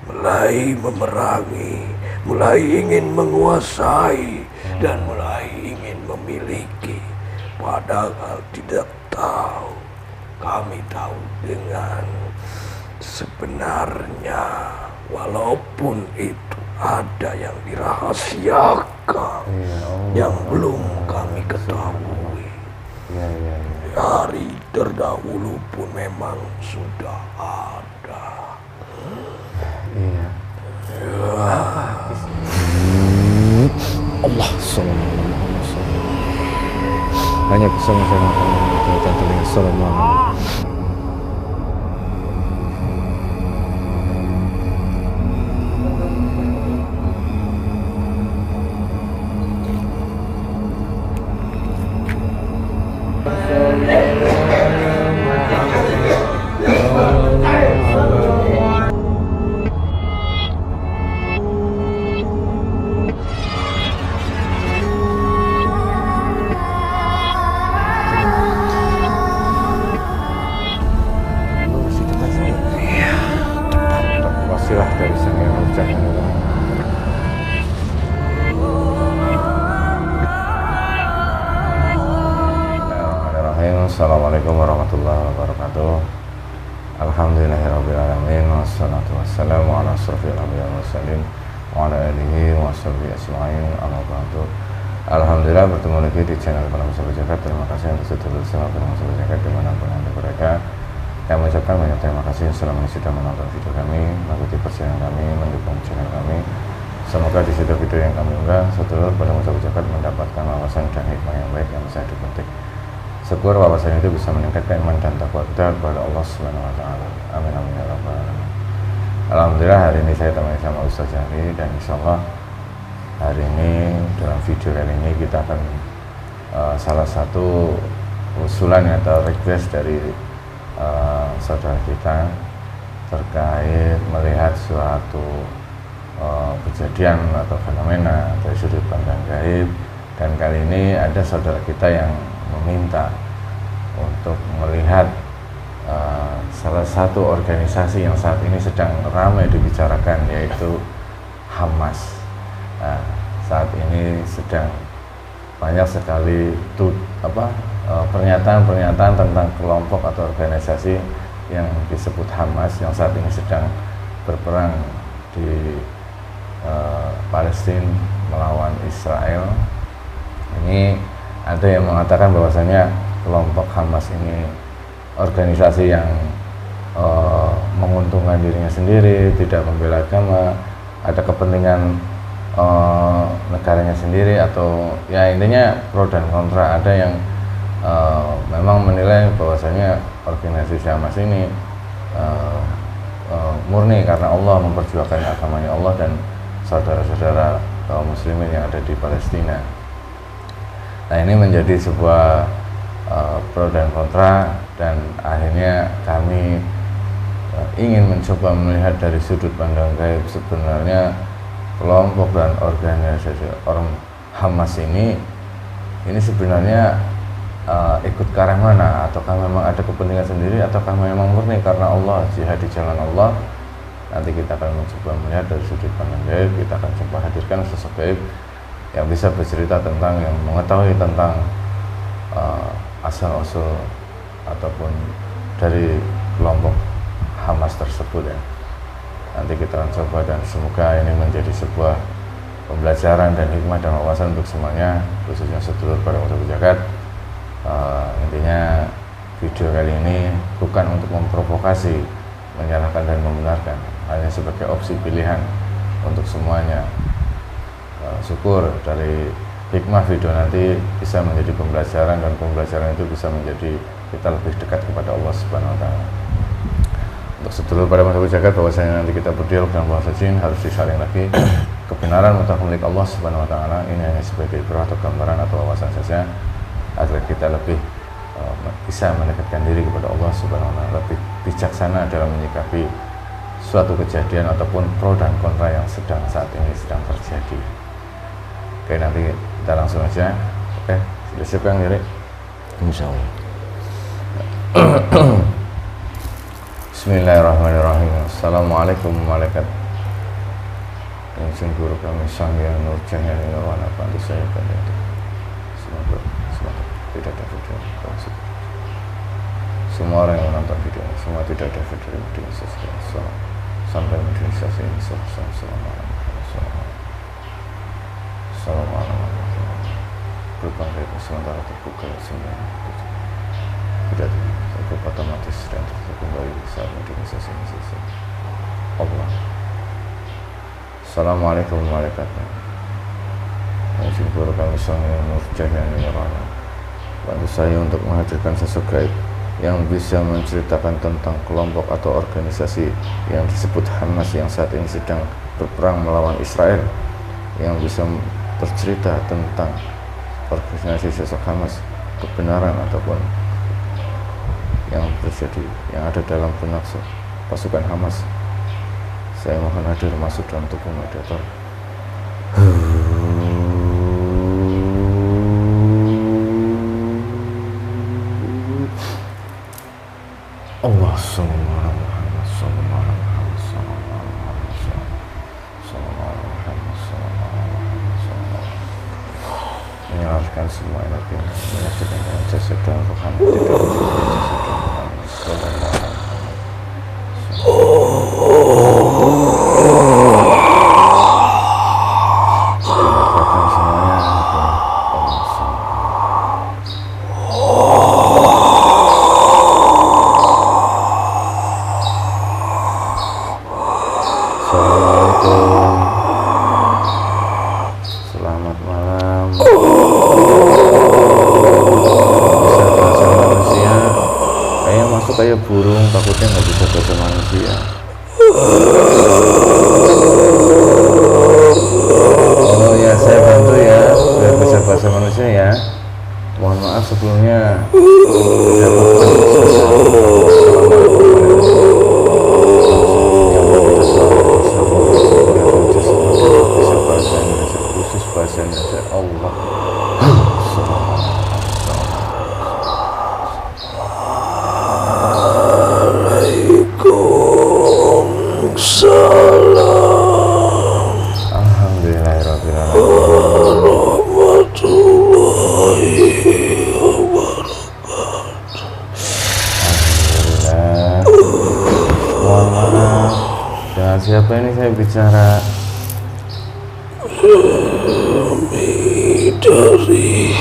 mulai memerangi, mulai ingin menguasai, dan mulai ingin memiliki. Padahal tidak tahu. Kami tahu dengan sebenarnya, walaupun itu ada yang dirahasiakan, yang belum kami ketahui. Hari terdahulu pun memang sudah ada. Allah sallallahu alaihi wasallam. Hanya bersama-sama kami telinga sallallahu alaihi wasallam. Silah dari Sang Yang Cahaya. Bismillahirrahmanirrahim. Assalamualaikum warahmatullahi wabarakatuh. Alhamdulillahirabbil alamin wassalatu wassalamu ala asyrofil anbiya'i wal mursalin wa ala alihi wa sahbihi ajma'in. Amma ba'du. Alhamdulillah bertemu lagi di channel Penemu Sahabat Jagat. Terima kasih untuk sudah bersama Penemu Sahabat Jagat dimanapun Anda berada. Kami mengucapkan banyak terima kasih selama ini sudah menonton video kami, mengikuti perjalanan kami, mendukung channel kami. Semoga di situ video yang kami unggah, sedulur Penemu Sahabat Jagat mendapatkan wawasan dan hikmah yang baik yang bisa dipetik. Syukur wawasan itu bisa meningkatkan iman dan takwa kita kepada Allah Subhanahu wa taala. Amin amin ya rabbal alamin. Alhamdulillah hari ini saya temani sama Ustaz Jahri, dan insyaallah hari ini dalam video kali ini kita akan salah satu usulan atau request dari saudara kita terkait melihat suatu kejadian atau fenomena dari sudut pandang gaib, dan kali ini ada saudara kita yang meminta untuk melihat salah satu organisasi yang saat ini sedang ramai dibicarakan, yaitu Hamas. Nah, saat ini sedang banyak sekali pernyataan-pernyataan tentang kelompok atau organisasi yang disebut Hamas yang saat ini sedang berperang di Palestina melawan Israel. Ini ada yang mengatakan bahwasanya kelompok Hamas ini organisasi yang menguntungkan dirinya sendiri, tidak membela agama, ada kepentingan negaranya sendiri, atau ya intinya pro dan kontra. Ada yang memang menilai bahwasanya organisasi Hamas ini murni karena Allah, memperjuangkan agamanya Allah dan saudara-saudara kaum muslimin yang ada di Palestina. Nah, ini menjadi sebuah pro dan kontra, dan akhirnya kami ingin mencoba melihat dari sudut pandang gaib sebenarnya kelompok dan organisasi orang Hamas ini sebenarnya ikut ke arah mana, ataukah memang ada kepentingan sendiri, ataukah memang murni karena Allah, jihad di jalan Allah. Nanti kita akan mencoba melihat dari sudut pandang gaib. Kita akan coba hadirkan sosok gaib yang bisa bercerita tentang, yang mengetahui tentang asal-usul ataupun dari kelompok Hamas tersebut ya. Nanti kita akan coba, dan semoga ini menjadi sebuah pembelajaran dan hikmah dan wawasan untuk semuanya, khususnya sedulur pada Penemu Jagat. Intinya video kali ini bukan untuk memprovokasi, menyalahkan dan membenarkan, hanya sebagai opsi pilihan untuk semuanya. Syukur dari hikmah video nanti bisa menjadi pembelajaran, dan pembelajaran itu bisa menjadi kita lebih dekat kepada Allah Subhanahu wa taala. Untuk sedulur pada Penemu Jagat, bahwasanya nanti kita berdialog dengan bahasa jin harus disaring lagi. Kebenaran mutlak milik Allah Subhanahu wa taala, ini hanya sebagai ibrah atau gambaran atau wawasan saja, agar kita lebih bisa mendekatkan diri kepada Allah Subhanahu wa taala, lebih bijaksana dalam menyikapi suatu kejadian ataupun pro dan kontra yang saat ini sedang terjadi. Oke, nanti kita langsung aja. Oke, sudah siap Kang Jahri? Insyaallah. Bismillahirrahmanirrahim. Assalamualaikum malaikat yang guru kami Sangya Nur Cahyani Nirwana Panti saya itu. Semoga tidak ada video. Semua orang yang menonton video ini, semua tidak ada video di sosial sampai mediasi ini. Assalamualaikum. Gerbang bebas sementara terbuka semua. Tidak terbuka otomatis dan tertutup kembali saat mediasi ini selesai. Allah. Assalamualaikum warahmatullahi wabarakatuh. Izin guru kami Sangya Nur Cahyani Nirwana, bantu saya untuk menghadirkan sosok gaib yang bisa menceritakan tentang kelompok atau organisasi yang disebut Hamas yang saat ini sedang berperang melawan Israel, yang bisa bercerita tentang organisasi sosok Hamas, kebenaran ataupun yang terjadi, yang ada dalam benak pasukan Hamas. Saya mohon hadir masuk dalam tubuh mediator. Allah sallallahu alaihi wasallam. Menyalurkan semua energi, menyatukan jasad dan rohani, tidak jasad dan rohani. Selamat malam. Bisa bahasa manusia? Kayak masuk kayak burung, takutnya nggak bisa bahasa manusia. Oh ya, saya bantu ya, biar bisa bahasa manusia ya. Mohon maaf sebelumnya. Bahasanya Allah. Waalaikumsalam. Alhamdulillahirabbil alamin. Warahmatullahi wabarakatuh. Alhamdulillah. Mohon maaf. Dengan siapa ini saya bicara? Dari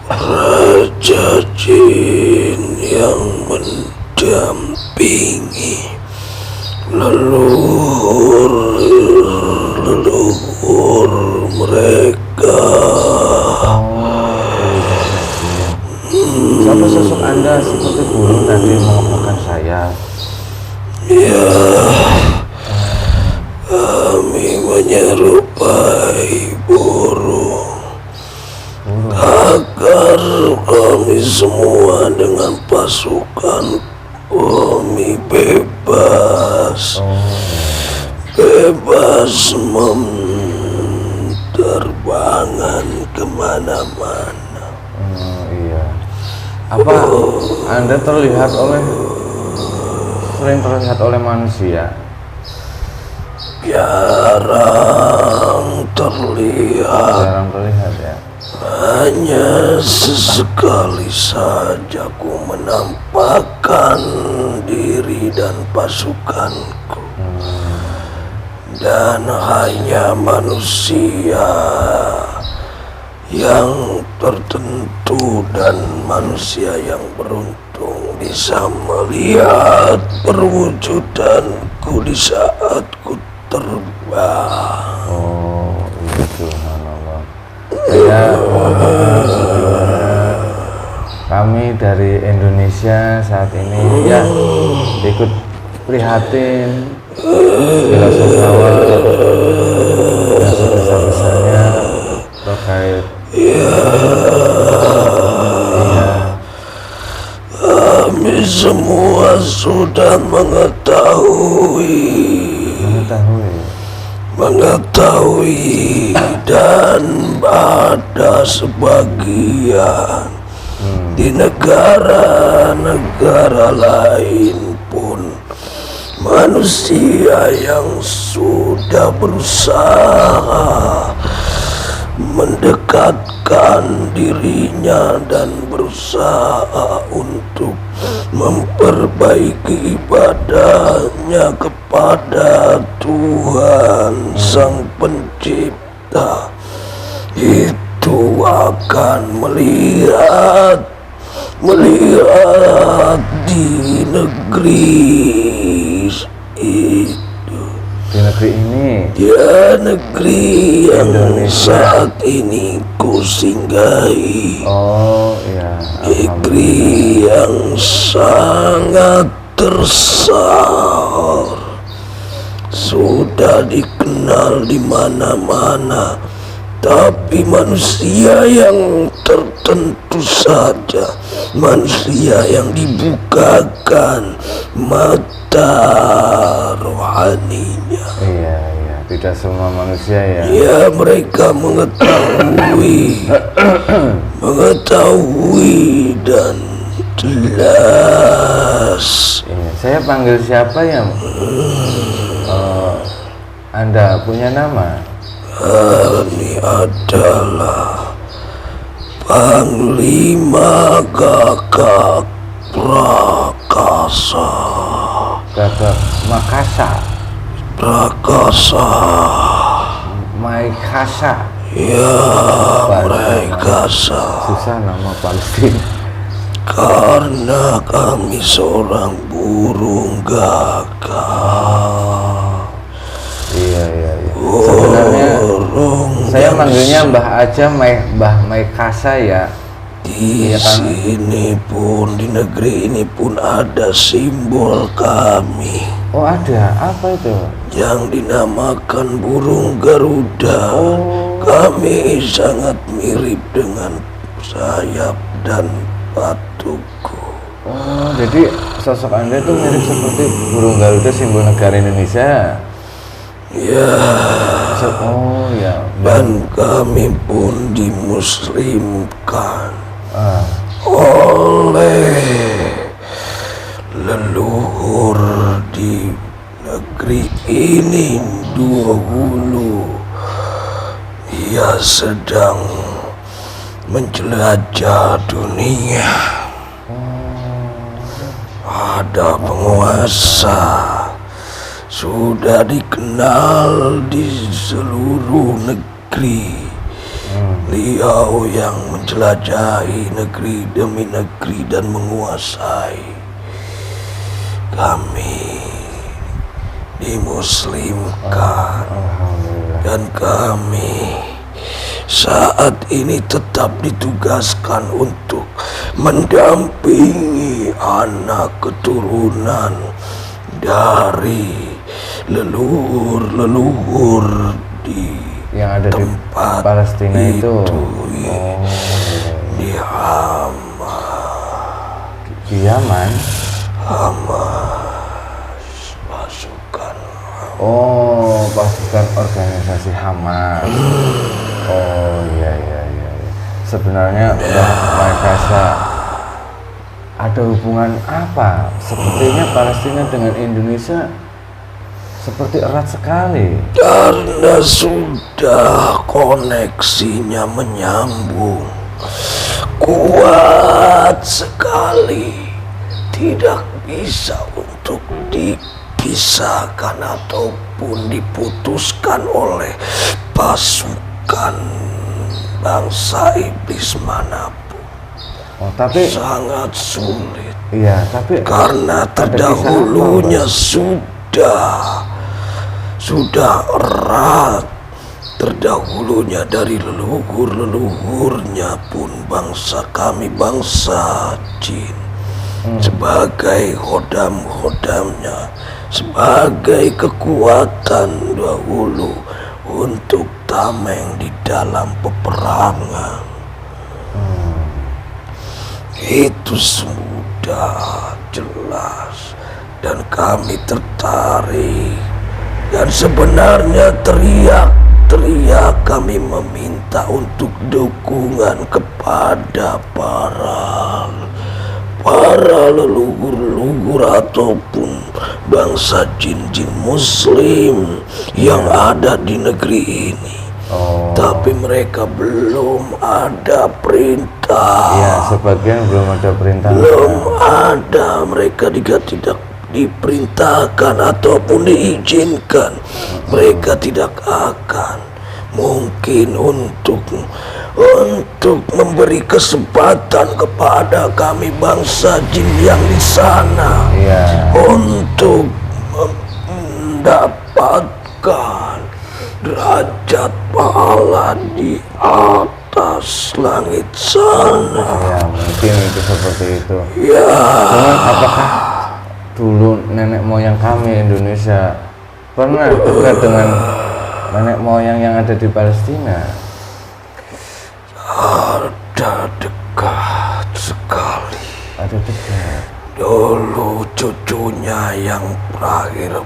Raja Jin yang mendampingi leluhur mereka. Siapa sosok Anda seperti burung tadi mengemukakan saya? Ya, kami menyerupai burung agar kami semua dengan pasukan kami bebas menterbangan kemana-mana. Iya. Apa Anda sering terlihat oleh manusia? Jarang terlihat ya. Hanya sesekali saja ku menampakkan diri dan pasukanku, dan hanya manusia yang tertentu dan manusia yang beruntung bisa melihat perwujudanku di saat ku terbang. Oh, itu subhanallah. Saya kami dari Indonesia saat ini ya ikut prihatin bila sungkawa yang sebesar-besarnya terkait kami semua sudah mengetahui mengetahui dan ada sebagian di negara-negara lain pun manusia yang sudah berusaha mendekatkan dirinya dan berusaha untuk memperbaiki ibadahnya kepada Tuhan Sang Pencipta itu akan melihat di negeri itu, di negeri ini, ya negeri yang Indonesia. saat ini ku singgahi. Oh iya, Negeri yang sangat tersahar, sudah dikenal di mana-mana, tapi manusia yang tertentu saja, manusia yang dibukakan mata rohaninya. iya, tidak semua manusia ya. Ya, mereka mengetahui dan jelas. Iya, saya panggil siapa ya? Anda punya nama? Ini adalah Panglima Gagak Prakasa. Gagak Prakasa. Maikasa. Ya, mereka Susah nama Palestina. karena kami seorang burung gagak. Iya. Sebenarnya saya manggilnya Mbah aja, Mbah Maikasa ya. Di Iya kan? sini pun, di negeri ini pun ada simbol kami Oh ada, apa itu? yang dinamakan burung Garuda. Oh. Kami sangat mirip dengan sayap dan batuku. Oh, jadi sosok Anda itu mirip seperti burung Garuda, simbol negara Indonesia. Ya, Oh ya. dan kami pun dimuslimkan oleh leluhur di negeri ini dahulu. Ia sedang menjelajah dunia. Ada penguasa sudah dikenal di seluruh negeri. Beliau yang menjelajahi negeri demi negeri dan menguasai. Kami dimuslimkan dan kami saat ini tetap ditugaskan untuk mendampingi anak keturunan dari leluhur di Yang ada di tempat Palestina itu. di Di Yaman. Hamas, pasukan. Oh, pasukan organisasi Hamas. Oh iya. Sebenarnya Mbah Maikasa ada hubungan apa? Sepertinya Palestina dengan Indonesia seperti erat sekali. Karena sudah koneksinya menyambung kuat sekali, tidak bisa untuk dipisahkan ataupun diputuskan oleh pasukan bangsa iblis manapun. Oh, tapi Sangat sulit. iya, tapi Karena terdahulunya sudah erat, terdahulunya dari leluhurnya pun bangsa kami, bangsa jin, sebagai hodamnya, sebagai kekuatan dahulu untuk tameng di dalam peperangan. Itu sudah jelas, dan kami tertarik Dan sebenarnya teriak kami meminta untuk dukungan kepada para leluhur ataupun bangsa jin-jin muslim yang ada di negeri ini. Tapi mereka belum ada perintah. Ya, sebagian belum ada perintah. Belum ada, mereka juga tidak diperintahkan ataupun diizinkan. Mereka tidak akan mungkin untuk memberi kesempatan kepada kami bangsa jin yang di sana untuk mendapatkan derajat pahala di atas langit sana. Ya, mungkin itu seperti itu. Ya. Cuman apakah dulu nenek moyang kami Indonesia pernah dekat dengan nenek moyang yang ada di Palestina? Ada, dekat sekali. Ada dekat. Dulu cucunya yang terakhir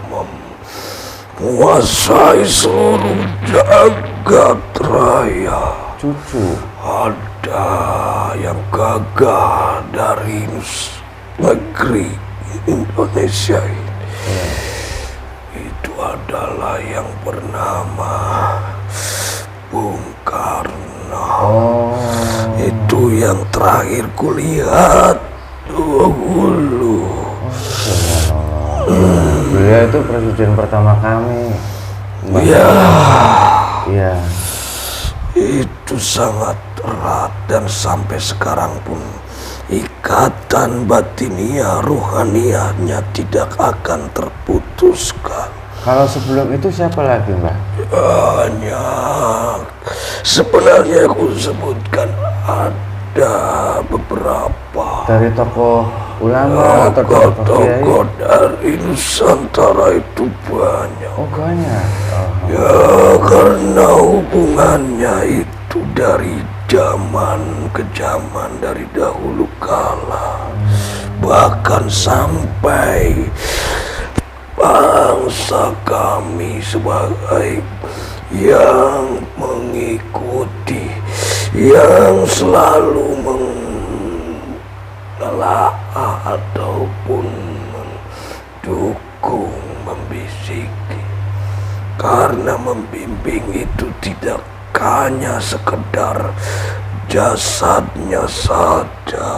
menguasai seluruh jagat raya. Cucu? Ada yang gagah dari negeri Indonesia ini. Itu adalah yang bernama Bung Karno. Itu yang terakhir kulihat dulu. Beliau itu presiden pertama kami. Iya. Itu sangat erat dan sampai sekarang pun ikatan batiniah rohaniahnya tidak akan terputuskan. Kalau sebelum itu siapa lagi, Mbak? Banyak. Sebenarnya aku sebutkan ada beberapa dari tokoh ulama atau tokoh dari Nusantara itu banyak. Oh, banyak. Ya, karena hubungannya itu dari zaman ke zaman, dari dahulu kala. Bahkan sampai bangsa kami sebagai yang mengikuti, yang selalu menelaah ataupun mendukung, membisiki. Karena membimbing itu tidak hanya sekedar jasadnya saja.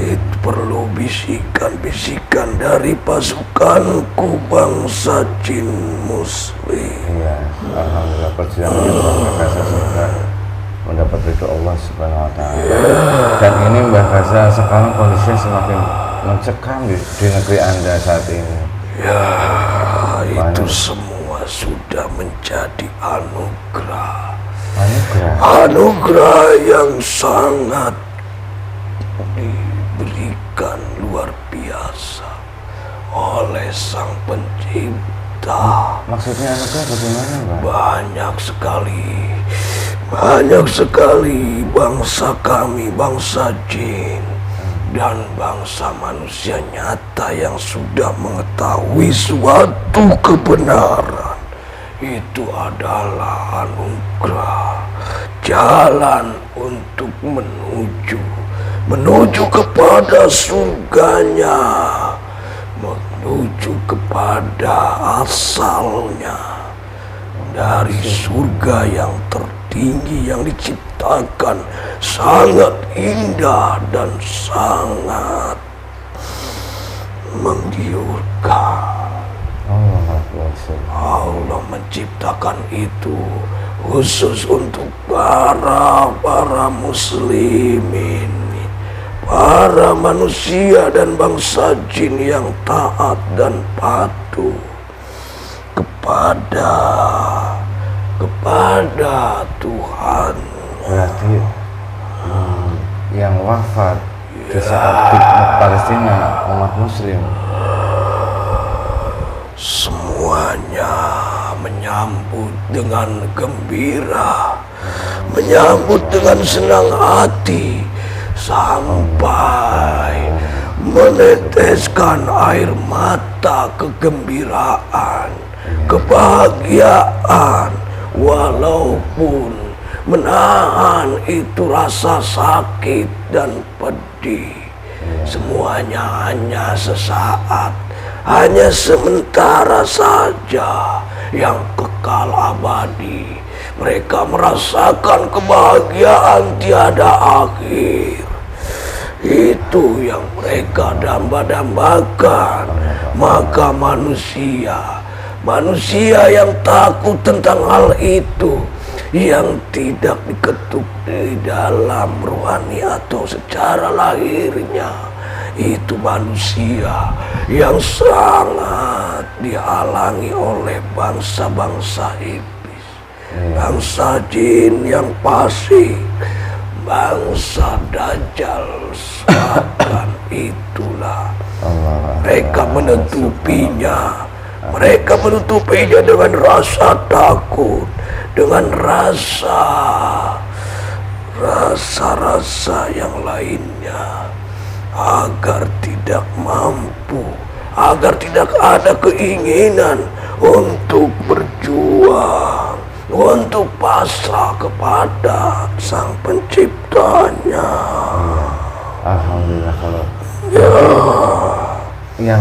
Itu perlu bisikan-bisikan dari pasukanku bangsa jin muslim. Iya, alhamdulillah perjuangan Mbah Kasa sudah mendapat ridho Allah Subhanahu wa taala. Dan ini Mbah Kasa sekarang kondisinya semakin mencekam di negeri Anda saat ini. Ya, itu semua sudah menjadi anugerah. Anugerah yang sangat diberikan luar biasa oleh Sang Pencipta. Maksudnya anugerah bagaimana, Mbak? Banyak sekali bangsa kami, bangsa jin dan bangsa manusia nyata yang sudah mengetahui suatu kebenaran. Itu adalah anugerah, jalan untuk menuju kepada surganya, menuju kepada asalnya dari surga yang tertinggi yang diciptakan sangat indah dan sangat menggiurkan. Allah menciptakan itu khusus untuk para muslimin, para manusia dan bangsa jin yang taat dan patuh kepada Tuhan. Berarti yang wafat di saat di Palestina umat muslim semuanya menyambut dengan gembira, menyambut dengan senang hati, sampai meneteskan air mata kegembiraan, kebahagiaan, walaupun menahan itu rasa sakit dan pedih. Semuanya hanya sesaat, hanya sementara saja, yang kekal abadi. Mereka merasakan kebahagiaan tiada akhir. Itu yang mereka damba-dambakan. Maka manusia yang takut tentang hal itu, yang tidak diketuk di dalam rohani atau secara lahirnya, itu manusia yang sangat dihalangi oleh bangsa-bangsa iblis, bangsa jin yang fasik, bangsa dajjal. Bahkan itulah mereka menutupinya. Mereka menutupinya dengan rasa takut, dengan rasa-rasa yang lainnya, agar tidak mampu, agar tidak ada keinginan untuk berjuang, untuk pasrah kepada Sang Penciptanya. Alhamdulillah. Kalau yang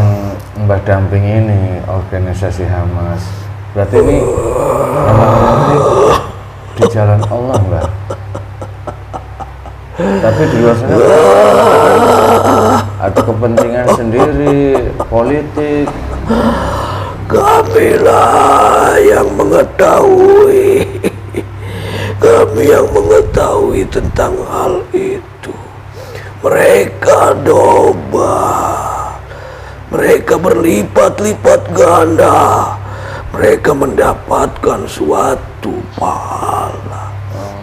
Mbah damping ini organisasi Hamas, berarti ini ini di jalan Allah, Mbah. Tapi di luar sana ada kepentingan sendiri, politik. Kamilah yang mengetahui, kami yang mengetahui tentang hal itu. Mereka doba, mereka berlipat-lipat ganda, mereka mendapatkan suatu pahala,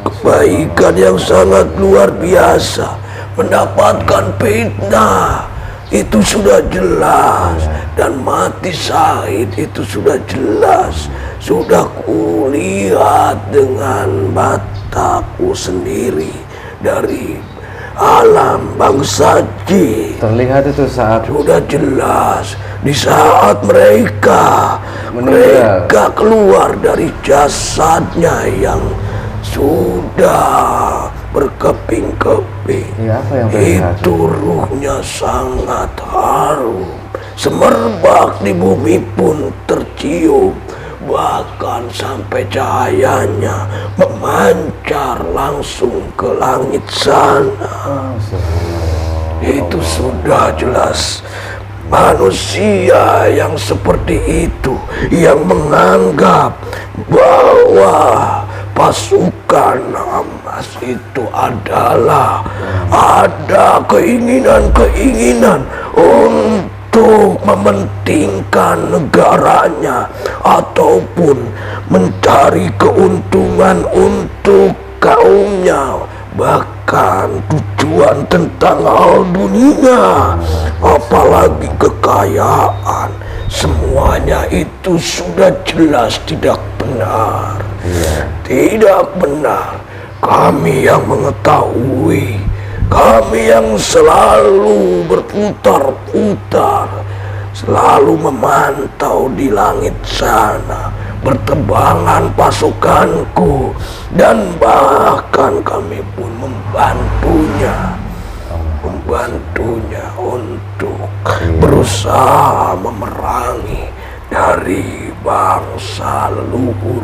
kebaikan yang sangat luar biasa, mendapatkan fitnah, itu sudah jelas, dan mati syahid itu sudah jelas, sudah kulihat dengan mataku sendiri dari alam bangsa jin. Terlihat itu saat sudah jelas, di saat mereka keluar dari jasadnya yang sudah berkeping-keping. Ya, apa yang terlihat? Itu ruhnya sangat harum, semerbak di bumi pun tercium. Bahkan sampai cahayanya memancar langsung ke langit sana. Itu sudah jelas manusia yang seperti itu, yang menganggap bahwa pasukan Hamas itu adalah ada keinginan-keinginan untuk mementingkan negaranya ataupun mencari keuntungan untuk kaumnya, bahkan tujuan tentang hal dunia, apalagi kekayaan, semuanya itu sudah jelas tidak benar. Tidak benar. Kami yang mengetahui, kami yang selalu berputar-putar, selalu memantau di langit sana pertebangan pasukanku, dan bahkan kami pun membantunya untuk berusaha memerangi dari bangsa leluhur,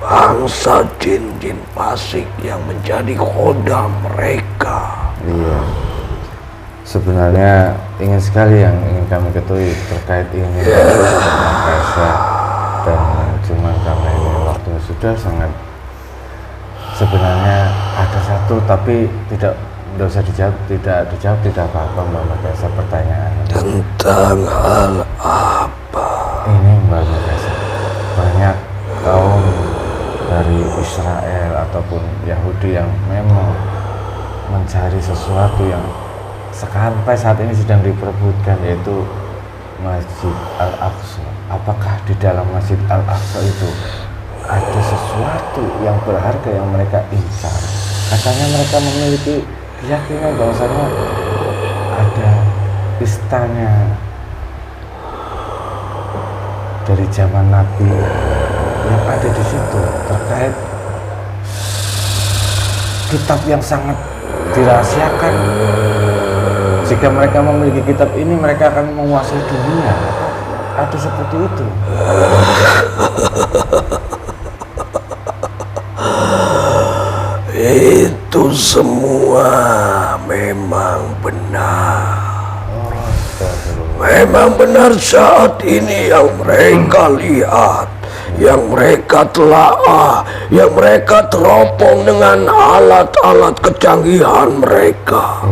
bangsa jin-jin fasik yang menjadi khodam mereka. Iya. Sebenarnya ingin sekali yang ingin kami ketahui terkait ini Kaisa, dan cuman karena ini waktunya sudah sangat, sebenarnya ada satu tapi tidak usah dijawab, tidak apa-apa Mbak Kaisa. Pertanyaan Tentang hal apa? Ini Mbak Kaisa, banyak kaum dari Israel ataupun Yahudi yang memang mencari sesuatu yang sampai saat ini sedang diperebutkan, yaitu Masjid Al-Aqsa. Apakah di dalam Masjid Al-Aqsa itu ada sesuatu yang berharga yang mereka incar? Katanya mereka memiliki keyakinan bahwasanya ada istana dari zaman Nabi yang ada di situ terkait kitab yang sangat dirahasiakan. Jika mereka memiliki kitab ini, mereka akan menguasai dunia. Atau seperti itu. Itu semua memang benar. Memang benar saat ini yang mereka lihat, yang mereka telaah, yang mereka teropong dengan alat-alat kecanggihan mereka.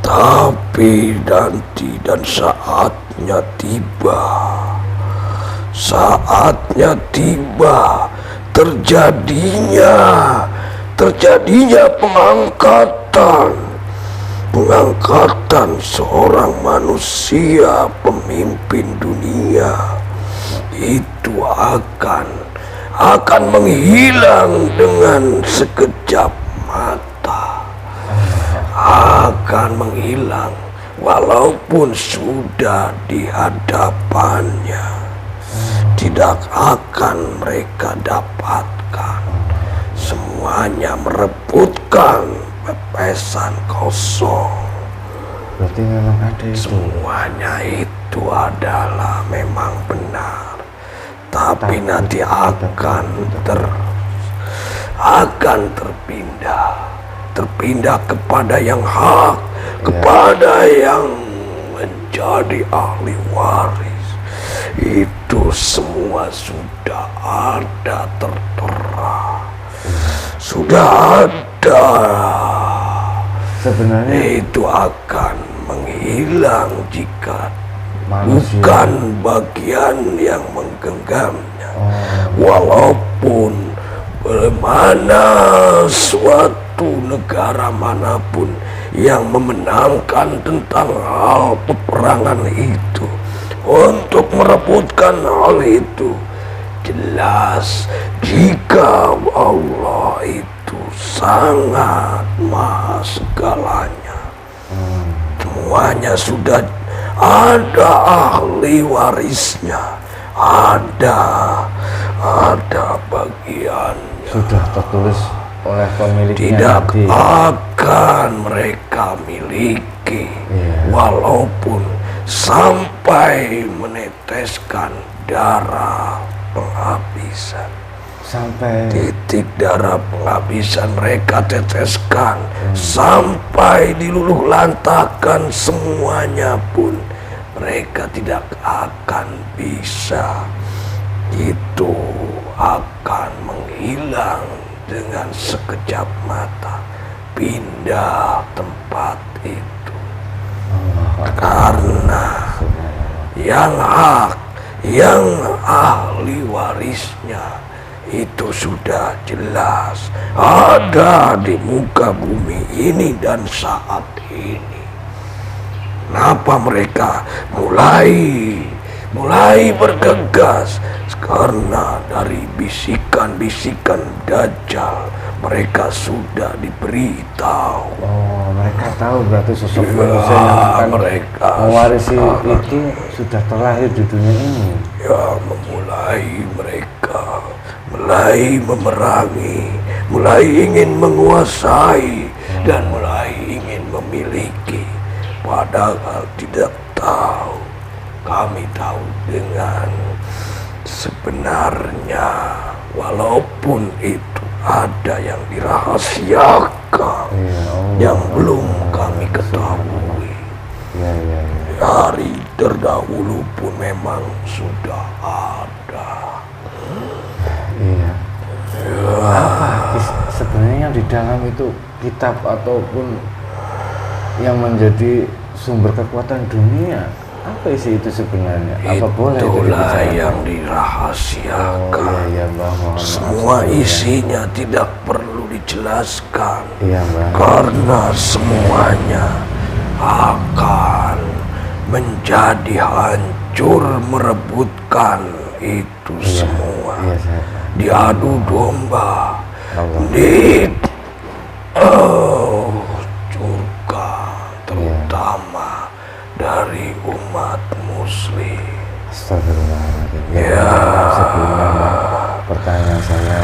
Tapi nanti dan saatnya tiba, terjadinya pengangkatan seorang manusia pemimpin dunia. Itu akan menghilang dengan sekejap mata. Akan menghilang walaupun sudah di hadapannya. Tidak akan mereka dapatkan. Semuanya merebutkan pepesan kosong. Berarti memang ada itu. Semuanya itu adalah memang benar. Tapi nanti akan terpindah kepada yang hak, kepada yang menjadi ahli waris. Itu semua sudah ada tertera. Sudah ada. Sebenarnya itu akan menghilang jika manusia. Bukan bagian yang menggenggamnya. Walaupun bagaimana suatu negara manapun yang memenangkan tentang hal peperangan itu untuk merebutkan hal itu, jelas jika Allah itu sangat maha segalanya. Semuanya sudah ada ahli warisnya, ada bagiannya. Sudah tertulis oleh pemiliknya. Tidak akan mereka miliki, walaupun sampai meneteskan darah penghabisan. Sampai titik darah penghabisan mereka teteskan, sampai diluluh lantakan semuanya pun mereka tidak akan bisa. Itu akan menghilang dengan sekejap mata, pindah tempat itu. Karena yang hak, yang ahli warisnya itu sudah jelas ada di muka bumi ini dan saat ini. Kenapa mereka mulai bergegas? Karena dari bisikan-bisikan Dajjal mereka sudah diberitahu. Mereka tahu berarti sosok manusia yang akan mewarisi itu sudah terlahir di dunia ini. Ya, mereka mulai memerangi, mulai ingin menguasai, dan mulai ingin memiliki. Padahal tidak tahu. Kami tahu dengan sebenarnya, walaupun itu ada yang dirahasiakan, yang belum kami ketahui. Dari terdahulu pun memang sudah ada. Apa sebenarnya yang di dalam itu kitab ataupun yang menjadi sumber kekuatan dunia? Apa isi itu sebenarnya? Apa boleh itulah yang dirahasiakan. Semua isinya tidak perlu dijelaskan, karena semuanya akan menjadi hancur merebutkan itu semua. Diadu domba di surga, terutama umat muslim. Astagfirullahaladzim. Ya, sebelumnya Mbak, pertanyaan saya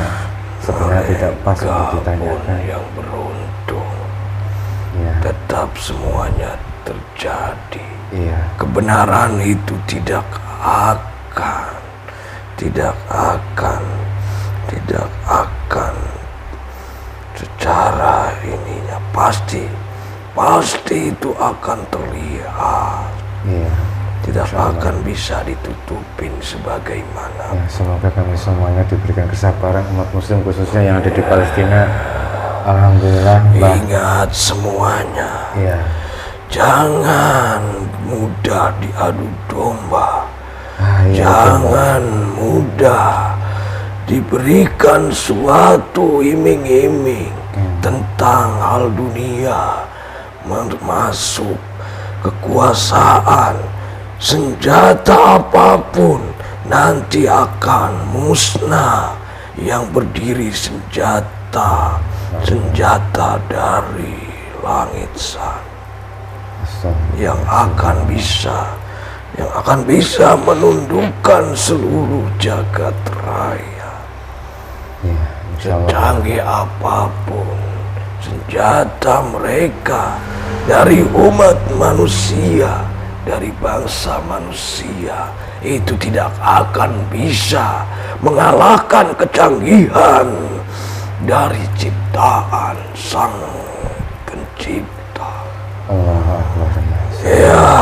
sebenarnya tidak pas untuk ditanyakan. Yang beruntung, Ya, tetap semuanya terjadi. iya, Kebenaran itu tidak akan secara ininya pasti itu akan terlihat, iya. tidak Insyaallah. akan bisa ditutupin sebagaimana. Ya, semoga kami semuanya diberikan kesabaran umat muslim khususnya yang ada di Palestina. Alhamdulillah, Mbak. Ingat semuanya, Iya, jangan mudah diadu domba. iya, Jangan mudah diberikan suatu iming-iming tentang hal dunia, masuk kekuasaan, senjata apapun nanti akan musnah. Yang berdiri senjata dari langit sana yang akan bisa menundukkan seluruh jagat raya. iya, insyaallah. Secanggih apapun senjata mereka dari umat manusia, dari bangsa manusia, itu tidak akan bisa mengalahkan kecanggihan dari ciptaan Sang Pencipta. Allahu Akbar. Ya,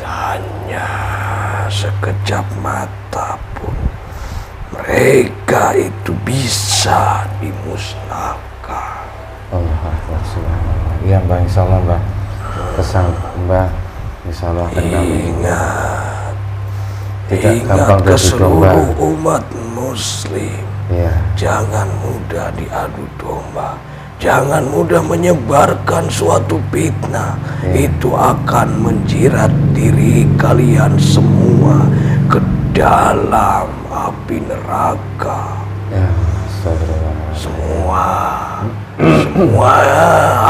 hanya sekejap mata pun mereka itu bisa dimusnahkan. Allahu Akbar. Subhanallah. Iya, Mbak, insyaallah, Mbak. Pesan Mbak, insyaallah akan kami tidak gampang ke diadu domba. seluruh umat muslim, Iya, jangan mudah diadu domba. Jangan mudah menyebarkan suatu fitnah. Itu akan menjerat diri kalian semua ke dalam api neraka. ya, astagfirullah. Semua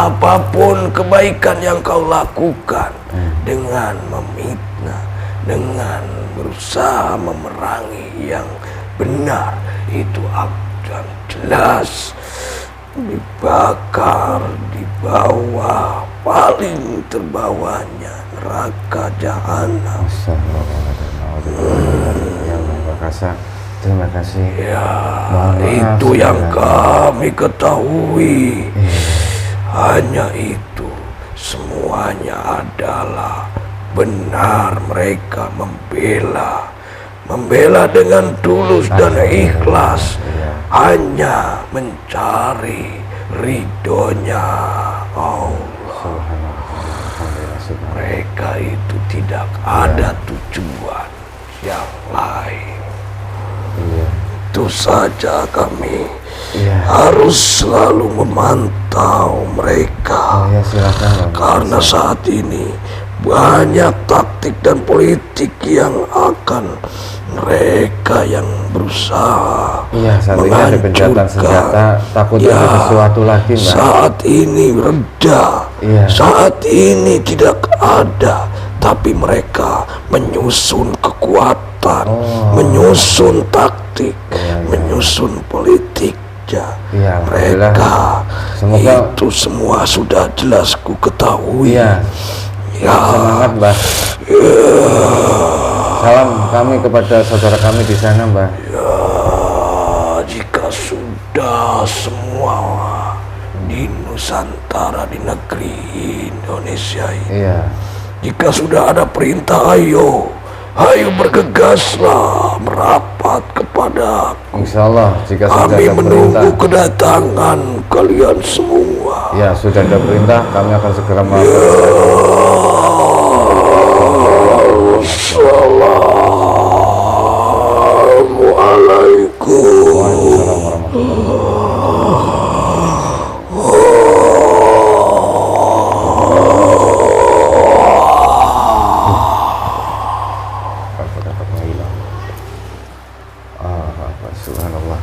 apapun kebaikan yang kau lakukan dengan memfitnah, dengan berusaha memerangi yang benar, itu akan jelas dibakar di bawah, paling terbawahnya neraka jahanam. Ya, Mbak Kasa, terima kasih. Ya, Mohon maaf itu yang sebenarnya. kami ketahui. Hanya itu, semuanya adalah benar. Mereka membela dengan tulus dan ikhlas, hanya mencari ridhonya Allah. Mereka itu tidak ada tujuan yang lain. Iya, Itu saja kami iya. harus selalu memantau mereka. Ya, silakan, Mbak. Karena saat ini banyak taktik dan politik yang akan mereka yang berusaha Iya, saat ini ada gencatan senjata, takutnya ada sesuatu lagi, Mbak. Saat ini reda, Iya. saat ini tidak ada, tapi mereka menyusun kekuatan, menyusun taktik, menyusun politiknya. Iya, Mereka semoga itu semua sudah jelas ku ketahui. iya. Ya, Semangat, Mbak. Salam kami kepada saudara kami di sana, Mbak. ya, jika sudah semua di Nusantara, di negeri Indonesia ini, Iya. jika sudah ada perintah, ayo bergegaslah merapat kepada Insyaallah jika sudah kami ada perintah. menunggu kedatangan kalian semua. Ya, sudah ada perintah, kami akan segera melakukan. Assalamualaikum. Waalaikumsalam warahmatullahi wabarakatuh. Subhanallah.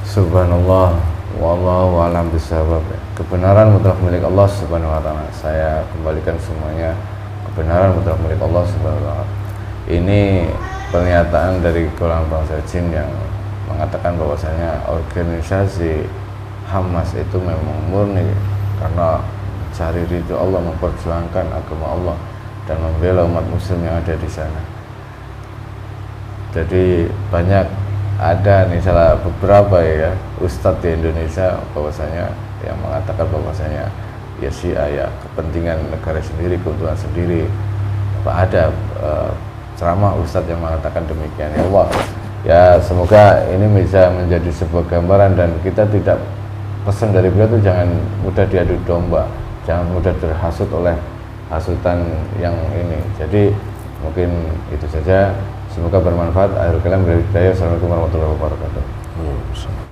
Subhanallah. Wallahu a'lam bishawab. Kebenaran kebenaran mutlak milik Allah Subhanahu wa taala. Saya kembalikan semuanya kebenaran mutlak milik Allah Subhanahu wa taala. Ini pernyataan dari golongan bangsa jin yang mengatakan bahwasanya organisasi Hamas itu memang murni karena cari ridho Allah, memperjuangkan agama Allah dan membela umat muslim yang ada di sana. Jadi banyak ada nih salah beberapa ya ustadz di Indonesia bahwasanya yang mengatakan bahwasanya ya Syiah ya kepentingan negara sendiri, keuntungan sendiri. Ada ceramah ustadz yang mengatakan demikian. Ya Allah, ya semoga ini bisa menjadi sebuah gambaran dan kita tidak, pesan dari beliau itu jangan mudah diadu domba, jangan mudah terhasut oleh hasutan yang ini. Jadi mungkin itu saja, semoga bermanfaat. Akhirul kalam, Assalamualaikum warahmatullahi wabarakatuh.